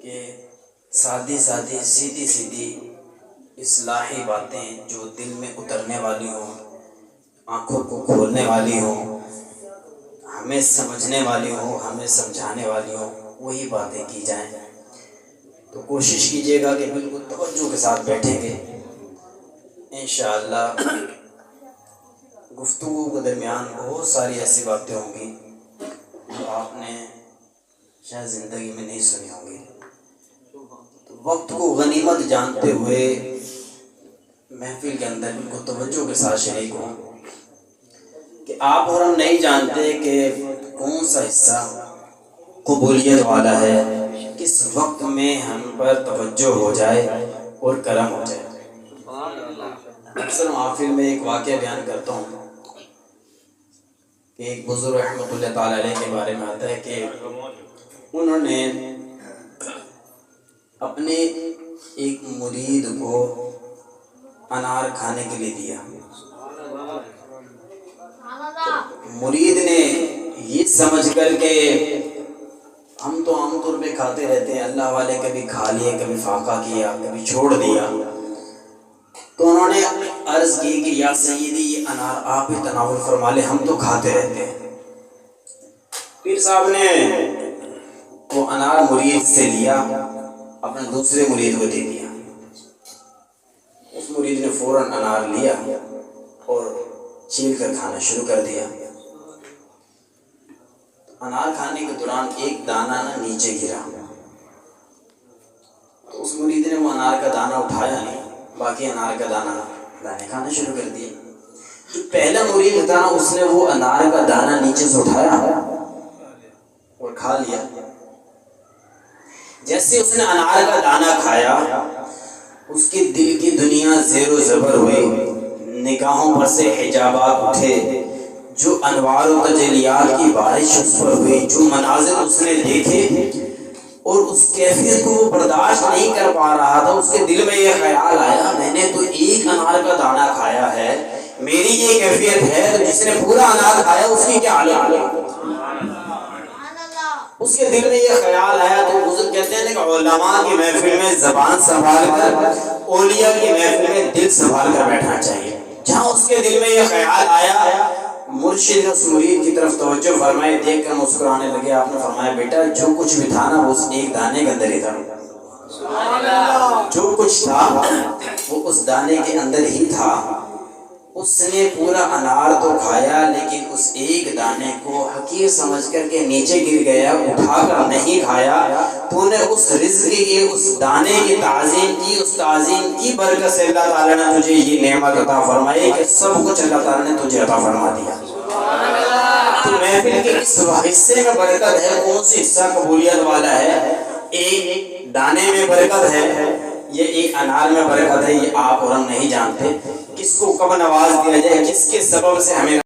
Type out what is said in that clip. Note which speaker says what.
Speaker 1: کہ سادی سادی سیدھی سیدھی اصلاحی باتیں جو دل میں اترنے والی ہوں، آنکھوں کو کھولنے والی ہوں، ہمیں سمجھنے والی ہوں، ہمیں سمجھانے والی ہوں، وہی باتیں کی جائیں۔ تو کوشش کیجیے گا کہ بالکل توجہ کے ساتھ بیٹھیں گے انشاءاللہ۔ گفتگو کے درمیان بہت ساری ایسی باتیں ہوں گی جو آپ نے شاید زندگی میں نہیں سنی ہوں گی۔ تو وقت کو غنیمت جانتے ہوئے محفل کے اندر بالکل توجہ کے ساتھ شریک ہوں کہ آپ اور ہم نہیں جانتے کہ کون سا حصہ قبولیت والا ہے، کس وقت میں ہم پر توجہ ہو جائے اور کرم ہو جائے۔ اکثر محافل میں ایک واقعہ بیان کرتا ہوں کہ ایک بزرگ رحمۃ اللہ تعالی علیہ کے بارے میں آتا ہے کہ انہوں نے اپنے ایک مرید کو انار کھانے کے لیے دیا۔ مرید نے یہ سمجھ کر کہ ہم تو عام طور پہ کھاتے رہتے ہیں، اللہ والے کبھی کھا لیے، کبھی فاقہ کیا، کبھی چھوڑ دیا، تو انہوں نے عرض کی کہ یا سیدی یہ انار آپ ہی تناول فرما لے، ہم تو کھاتے رہتے ہیں۔ پیر صاحب نے وہ انار مرید سے لیا، اپنے دوسرے مرید کو دے دیا۔ اس مرید نے فوراً انار لیا اور چھیل کر کھانا شروع کر دیا۔ انار کھانے کے دوران ایک دانہ نہ نیچے گرا، تو اس مرید نے وہ انار کا دانہ اٹھایا نہیں، باقی انار کا دانے کھانا شروع کر دیا۔ جو پہلا مرید تھا اس نے وہ انار کا دانہ نیچے سے اٹھایا اور کھا لیا۔ جیسے اس نے انار کا دانہ کھایا، اس کے دل کی دنیا زیر و زبر ہوئی، نگاہوں پر سے حجابات اٹھے، جو انوار و تجلیات کی بارش اس پر ہوئی، جو مناظر اس نے دیکھے اور اس کیفیت کو وہ برداشت نہیں کر پا رہا تھا۔ اس کے دل میں یہ خیال آیا میں نے تو ایک انار کا دانہ کھایا ہے، میری یہ کیفیت ہے تو جس نے پورا انار کھایا اس کی کیا حالت ہے۔ اس کے دل میں یہ خیال آیا تو بزرگ کہتے ہیں کہ علماء کی محفل میں زبان سنبھال کر، اولیاء کی محفل میں دل سنبھال کر بیٹھنا چاہیے۔ جہاں اس کے دل میں یہ خیال آیا، مرشد نے اس مرید کی طرف توجہ فرمائی، دیکھ کر مسکرانے لگے۔ آپ نے فرمایا بیٹا جو کچھ بھی تھا نا وہ اس ایک دانے کے اندر ہی تھا، جو کچھ تھا وہ اس دانے کے اندر ہی تھا۔ اس نے پورا انار تو کھایا لیکن اس ایک دانے کو حقیر سمجھ کر کے نیچے گر گیا، اٹھا کر نہیں کھایا۔ تو نے اس رزق کی، اس دانے کی تعظیم کی، اس تعظیم کی برکت سے اللہ تعالیٰ نے تجھے یہ نعمت عطا فرمائی کہ سب کچھ اللہ تعالیٰ نے تجھے عطا فرما دیا۔ تو محفل کے اس حصے میں برکت ہے، کون سی حصہ قبولیت والا ہے؟ ایک دانے میں برکت ہے، یہ ایک انار میں برکت ہے۔ یہ آپ اور ہم نہیں جانتے کس کو کب نواز دیا جائے، کس کے سبب سے ہمیں